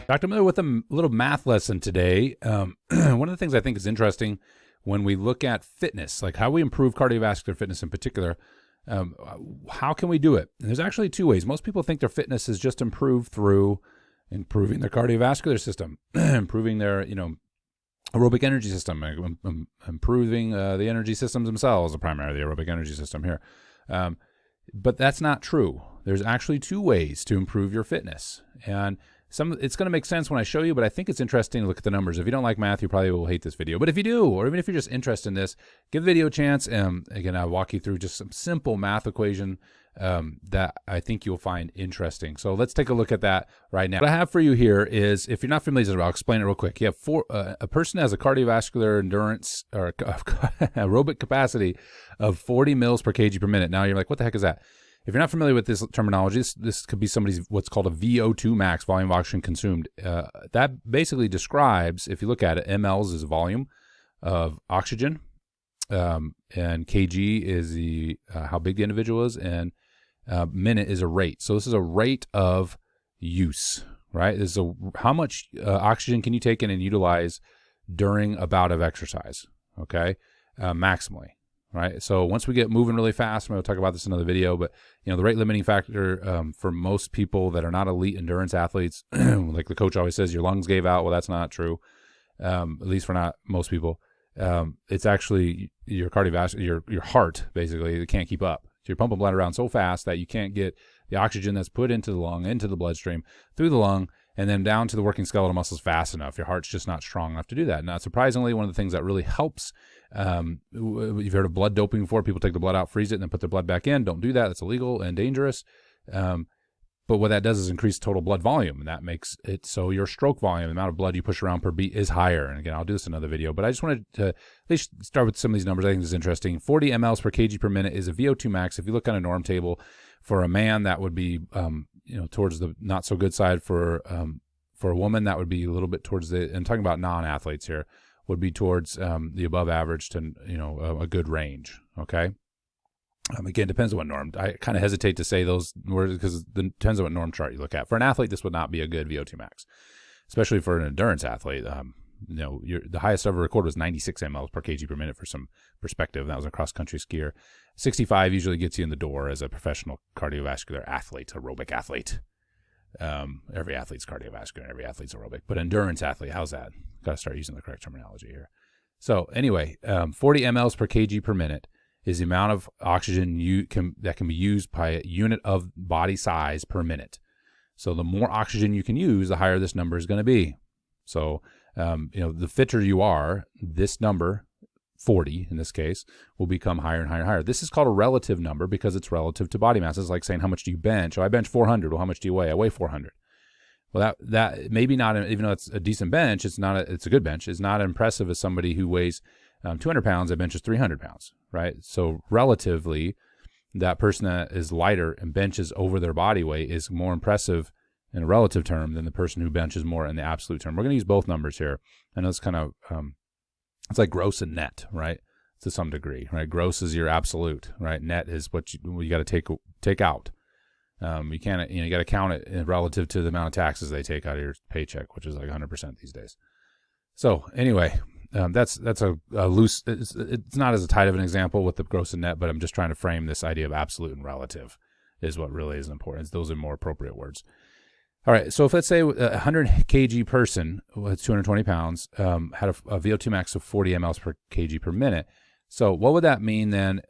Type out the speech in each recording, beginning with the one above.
Dr. Miller with a little math lesson today. One of the things I think is interesting when we look at fitness, like how we improve cardiovascular fitness in particular, how can we do it? And there's actually two ways. Most people think their fitness is just improved through improving their cardiovascular system, improving their, aerobic energy system, improving the energy systems themselves, primarily the aerobic energy system here. But that's not true. There's actually two ways to improve your fitness. And it's going to make sense when I show you, but I think it's interesting to look at the numbers. If you don't like math, you probably will hate this video. But if you do, or even if you're just interested in this, give the video a chance. Again, I'll walk you through just some simple math equation that I think you'll find interesting. So let's take a look at that right now. What I have for you here is, if you're not familiar, I'll explain it real quick. You have a person has a cardiovascular endurance or aerobic capacity of 40 mils per kg per minute. Now you're like, what the heck is that? If you're not familiar with this terminology, this could be somebody's what's called a Vo2 Max, volume of oxygen consumed. That basically describes, if you look at it, mLs is volume of oxygen, and kg is the how big the individual is, and minute is a rate. So this is a rate of use, right? This is how much oxygen can you take in and utilize during a bout of exercise, okay, maximally. Right. So once we get moving really fast, I'm going to talk about this in another video, but the rate limiting factor for most people that are not elite endurance athletes, like the coach always says, your lungs gave out. Well, that's not true. At least for not most people. It's actually your cardiovascular, your heart basically, it can't keep up. So you're pumping blood around so fast that you can't get the oxygen that's put into the lung, into the bloodstream, through the lung, and then down to the working skeletal muscles fast enough. Your heart's just not strong enough to do that. Now, surprisingly, one of the things that really helps, you've heard of blood doping before. People take the blood out, freeze it, and then put their blood back in. Don't do that. It's illegal and dangerous. But what that does is increase total blood volume, and that makes it so your stroke volume, the amount of blood you push around per beat, is higher. And again, I'll do this in another video, but I just wanted to at least start with some of these numbers. I think this is interesting. 40 mLs per kg per minute is a Vo2 max. If you look on a norm table, for a man, that would be towards the not so good side. For a woman, that would be a little bit towards the, and talking about non-athletes here, would be towards the above average to a good range. Okay. Again, depends on what norm. I kind of hesitate to say those words because it depends on what norm chart you look at. For an athlete, this would not be a good Vo2 max, especially for an endurance athlete. The highest ever recorded was 96 mLs per kg per minute for some perspective. That was a cross-country skier. 65 usually gets you in the door as a professional cardiovascular athlete, aerobic athlete. Every athlete's cardiovascular and every athlete's aerobic, but endurance athlete, how's that? Got to start using the correct terminology here. So anyway, 40 mLs per kg per minute is the amount of oxygen that can be used by a unit of body size per minute. So the more oxygen you can use, the higher this number is going to be. So, the fitter you are, this number, 40 in this case, will become higher and higher and higher. This is called a relative number because it's relative to body mass. It's like saying, how much do you bench? Oh, I bench 400. Well, how much do you weigh? I weigh 400. Well, that maybe not, even though it's a decent bench, it's a good bench. It's not impressive as somebody who weighs 200 pounds that benches 300 pounds, right? So relatively, that person that is lighter and benches over their body weight is more impressive in a relative term than the person who benches more in the absolute term. We're going to use both numbers here. I know it's kind of, it's like gross and net, right? To some degree, right? Gross is your absolute, right? Net is what you got to take out. You can't, you got to count it relative to the amount of taxes they take out of your paycheck, which is like 100% these days. So anyway, that's a loose, it's not as tight of an example with the gross and net, but I'm just trying to frame this idea of absolute and relative is what really is important. Those are more appropriate words. All right, so if let's say a 100 kg person with 220 pounds had a Vo2 max of 40 mLs per kg per minute. So what would that mean then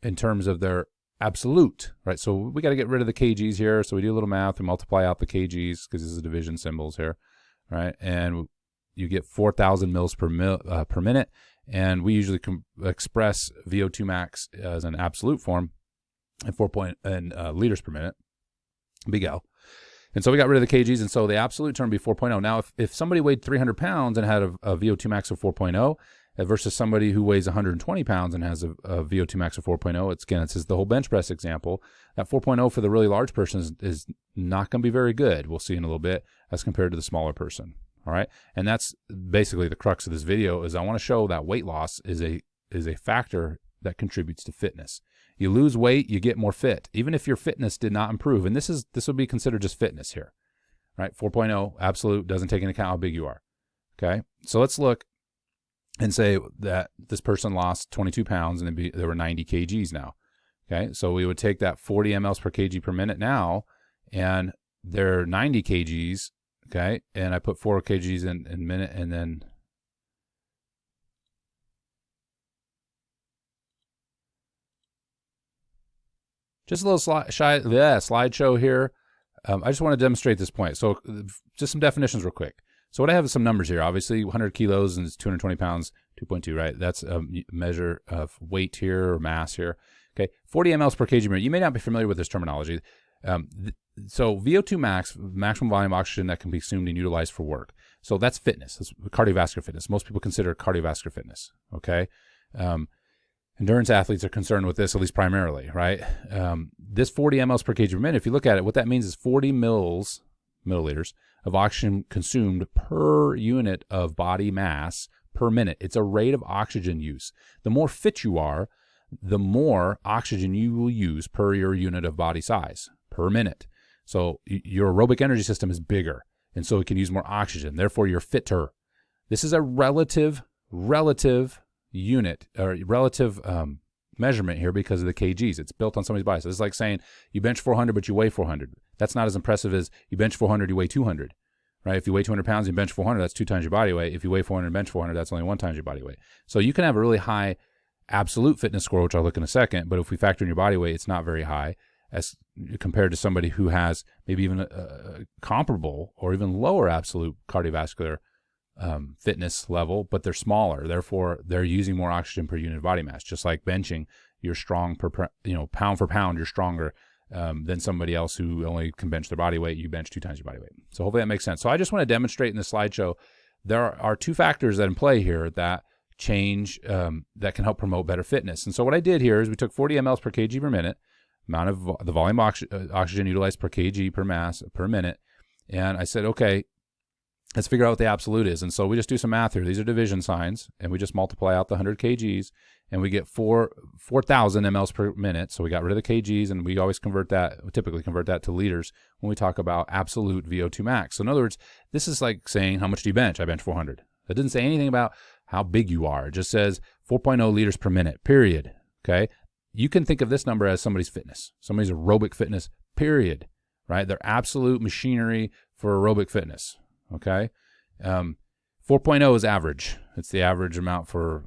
in terms of their absolute, right? So we got to get rid of the kgs here. So we do a little math and multiply out the kgs because this is division symbols here, right? And you get 4,000 mils per minute. And we usually express Vo2 max as an absolute form in liters per minute, big L. And so we got rid of the kgs, and so the absolute term would be 4.0. Now, if somebody weighed 300 pounds and had a Vo2 max of 4.0 versus somebody who weighs 120 pounds and has a Vo2 max of 4.0, it's the whole bench press example. That 4.0 for the really large person is not going to be very good. We'll see in a little bit as compared to the smaller person. All right, and that's basically the crux of this video. Is I want to show that weight loss is a factor that contributes to fitness. You lose weight, you get more fit, even if your fitness did not improve. And this would be considered just fitness here, right? 4.0 absolute doesn't take into account how big you are. Okay, so let's look and say that this person lost 22 pounds and they were 90 kgs now. Okay, so we would take that 40 mLs per kg per minute now, and they're 90 kgs. Okay, and I put 4 kgs in a minute, and then just a little slideshow here. I just want to demonstrate this point. So just some definitions real quick. So what I have is some numbers here. Obviously, 100 kilos and it's 220 pounds, 2.2, right? That's a measure of weight here or mass here. Okay, 40 mLs per kg per minute. You may not be familiar with this terminology. So Vo2 Max, maximum volume oxygen that can be consumed and utilized for work. So that's fitness. That's cardiovascular fitness. Most people consider cardiovascular fitness. Okay. Endurance athletes are concerned with this, at least primarily, right? This 40 mLs per kg per minute, if you look at it, what that means is 40 milliliters of oxygen consumed per unit of body mass per minute. It's a rate of oxygen use. The more fit you are, the more oxygen you will use per your unit of body size per minute. So your aerobic energy system is bigger, and so it can use more oxygen. Therefore, you're fitter. This is a relative unit or relative measurement here because of the kgs. It's built on somebody's body. So it's like saying you bench 400 but you weigh 400. That's not as impressive as you bench 400, you weigh 200, right? If you weigh 200 pounds and bench 400, that's 2 times your body weight. If you weigh 400 and bench 400, that's only 1 times your body weight. So you can have a really high absolute fitness score, which I'll look in a second, but if we factor in your body weight, it's not very high as compared to somebody who has maybe even a comparable or even lower absolute cardiovascular fitness level, but they're smaller. Therefore, they're using more oxygen per unit of body mass. Just like benching, you're strong pound for pound, you're stronger than somebody else who only can bench their body weight. You bench 2 times your body weight. So hopefully that makes sense. So I just want to demonstrate in this slideshow, there are 2 factors that in play here that change, that can help promote better fitness. And so what I did here is we took 40 mLs per kg per minute, amount of the volume oxygen utilized per kg per mass per minute, and I said, okay, let's figure out what the absolute is. And so we just do some math here. These are division signs, and we just multiply out the 100 kgs, and we get 4,000 mLs per minute. So we got rid of the kgs, and we typically convert that to liters when we talk about absolute Vo2 max. So in other words, this is like saying, how much do you bench? I bench 400. That didn't say anything about how big you are. It just says 4.0 liters per minute, period. Okay? You can think of this number as somebody's fitness, somebody's aerobic fitness, period, right? Their absolute machinery for aerobic fitness. Okay, 4.0 is average. It's the average amount for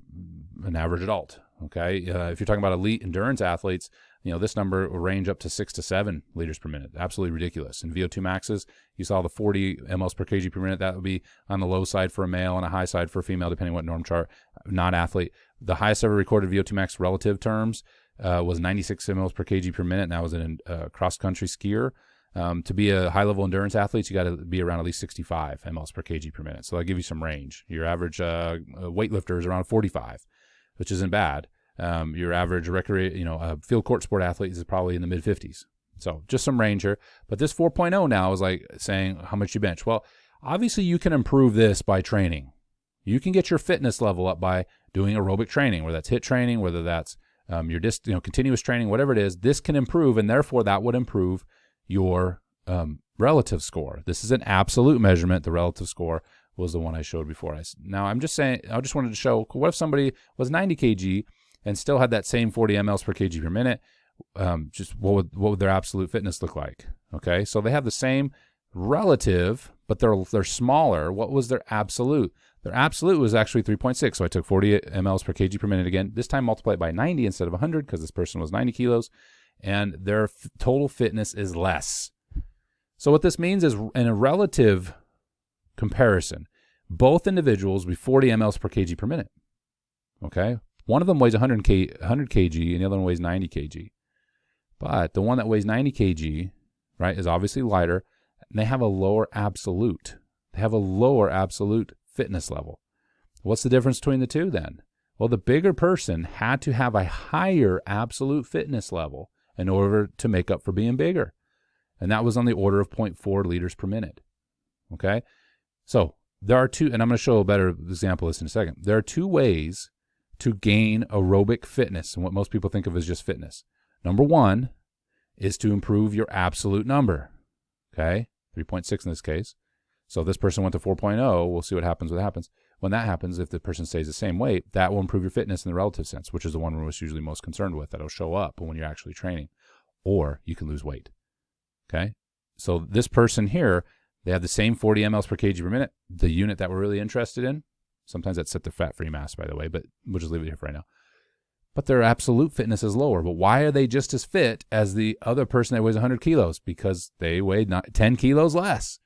an average adult. Okay, if you're talking about elite endurance athletes, this number will range up to 6 to 7 liters per minute. Absolutely ridiculous. In Vo2 maxes, you saw the 40 mLs per kg per minute. That would be on the low side for a male and a high side for a female, depending on what norm chart, not athlete. The highest ever recorded Vo2 max relative terms was 96 mLs per kg per minute, and that was in a cross-country skier. To be a high-level endurance athlete, you got to be around at least 65 mLs per kg per minute. So that'll give you some range. Your average weightlifter is around 45, which isn't bad. Your average field court sport athlete is probably in the mid-50s. So just some range here. But this 4.0 now is like saying how much you bench. Well, obviously you can improve this by training. You can get your fitness level up by doing aerobic training, whether that's HIIT training, whether that's your continuous training, whatever it is. This can improve, and therefore that would improve your relative score. This is an absolute measurement. The relative score was the one I showed before. Now I'm just saying, I just wanted to show, what if somebody was 90 kg and still had that same 40 mLs per kg per minute? Just what would their absolute fitness look like? Okay, so they have the same relative, but they're smaller. What was their absolute? Their absolute was actually 3.6. So I took 40 mLs per kg per minute again. This time multiplied by 90 instead of 100 because this person was 90 kilos. And their total fitness is less. So what this means is, in a relative comparison, both individuals will be 40 mLs per kg per minute. Okay? One of them weighs 100 kg and the other one weighs 90 kg. But the one that weighs 90 kg, right, is obviously lighter, and they have a lower absolute. They have a lower absolute fitness level. What's the difference between the two then? Well, the bigger person had to have a higher absolute fitness level in order to make up for being bigger. And that was on the order of 0.4 liters per minute. Okay? So there are 2, and I'm going to show a better example of this in a second. There are 2 ways to gain aerobic fitness, and what most people think of as just fitness. Number 1 is to improve your absolute number. Okay? 3.6 in this case. So if this person went to 4.0, we'll see what happens. When that happens, if the person stays the same weight, that will improve your fitness in the relative sense, which is the one we're usually most concerned with. That'll show up when you're actually training. Or you can lose weight. Okay? So this person here, they have the same 40 mLs per kg per minute. The unit that we're really interested in, sometimes that's set to fat-free mass, by the way, but we'll just leave it here for right now. But their absolute fitness is lower. But why are they just as fit as the other person that weighs 100 kilos? Because they weigh 10 kilos less.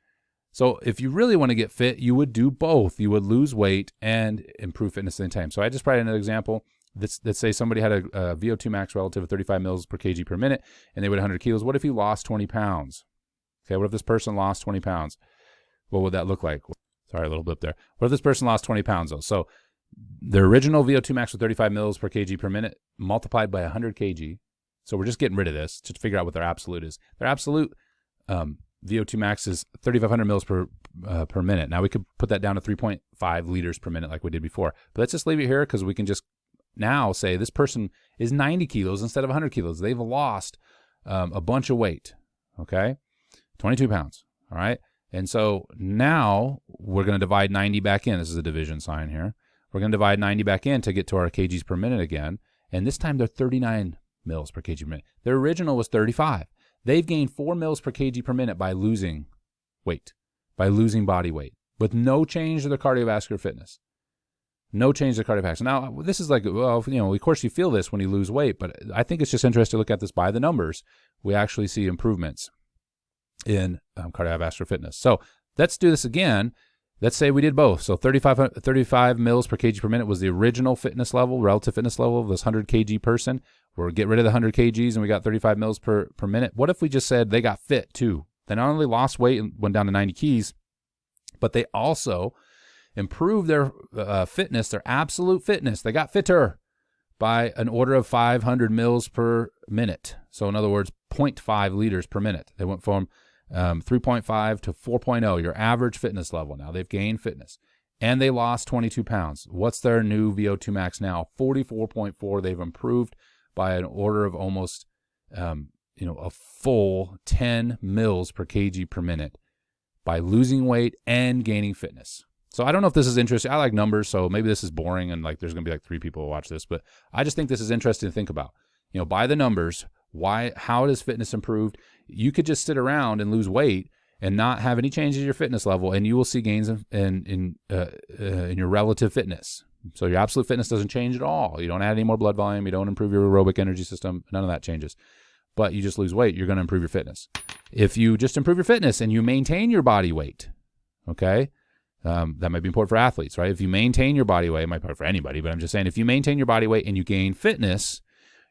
So if you really want to get fit, you would do both. You would lose weight and improve fitness at the same time. So I just provided another example. Let's say somebody had a Vo2 Max relative of 35 mils per kg per minute, and they weighed 100 kilos. What if he lost 20 pounds? Okay, what if this person lost 20 pounds? What would that look like? Sorry, a little blip there. What if this person lost 20 pounds, though? So the original Vo2 Max was 35 mils per kg per minute multiplied by 100 kg. So we're just getting rid of this to figure out what their absolute is. Their absolute Vo2 Max is 3,500 mils per minute. Now we could put that down to 3.5 liters per minute like we did before. But let's just leave it here because we can just now say this person is 90 kilos instead of 100 kilos. They've lost a bunch of weight, okay? 22 pounds, all right? And so now we're going to divide 90 back in. This is a division sign here. We're going to divide 90 back in to get to our kgs per minute again. And this time they're 39 mils per kg per minute. Their original was 35. They've gained 4 mils per kg per minute by losing weight, by losing body weight, with no change to their cardiovascular fitness. No change to cardiovascular. Now, this is like, well, you know, of course you feel this when you lose weight, but I think it's just interesting to look at this by the numbers. We actually see improvements in cardiovascular fitness. So let's do this again. Let's say we did both. So 35 mils per kg per minute was the original fitness level, relative fitness level of this 100 kg person. We'll get rid of the 100 kgs and we got 35 mils per minute. What if we just said they got fit too? They not only lost weight and went down to 90 keys, but they also improved their fitness, their absolute fitness. They got fitter by an order of 500 mils per minute. So in other words, 0.5 liters per minute. They went from 3.5 to 4.0, your average fitness level. Now they've gained fitness and they lost 22 pounds. What's their new Vo2 Max now? 44.4. They've improved by an order of almost, a full 10 mils per kg per minute by losing weight and gaining fitness. So I don't know if this is interesting. I like numbers, so maybe this is boring and like there's going to be like 3 people who watch this, but I just think this is interesting to think about. You know, by the numbers, how has fitness improved? You could just sit around and lose weight and not have any changes in your fitness level, and you will see gains in your relative fitness. So your absolute fitness doesn't change at all. You don't add any more blood volume. You don't improve your aerobic energy system. None of that changes. But you just lose weight. You're going to improve your fitness. If you just improve your fitness and you maintain your body weight, okay, that might be important for athletes, right? If you maintain your body weight, it might be important for anybody, but I'm just saying if you maintain your body weight and you gain fitness,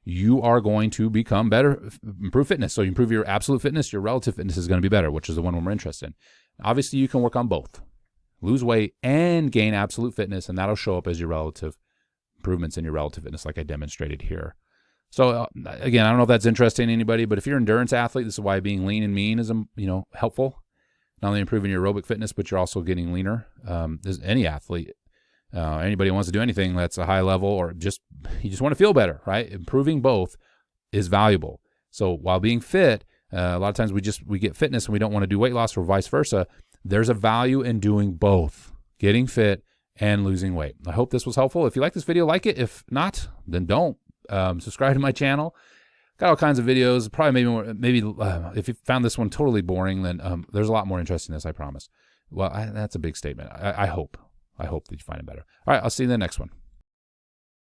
you are going to become better, improve fitness. So you improve your absolute fitness, your relative fitness is going to be better, which is the one we're interested in. Obviously, you can work on both. Lose weight and gain absolute fitness, and that'll show up as your relative improvements in your relative fitness like I demonstrated here. So again, I don't know if that's interesting to anybody, but if you're an endurance athlete, this is why being lean and mean is helpful. Not only improving your aerobic fitness, but you're also getting leaner. There's any athlete, anybody who wants to do anything that's a high level or you just want to feel better, right? Improving both is valuable. So while being fit, a lot of times we get fitness and we don't want to do weight loss or vice versa. There's a value in doing both, getting fit and losing weight. I hope this was helpful. If you like this video, like it. If not, then don't. Subscribe to my channel. Got all kinds of videos. Probably maybe if you found this one totally boring, then there's a lot more interest in this, I promise. Well, that's a big statement. I hope that you find it better. All right, I'll see you in the next one.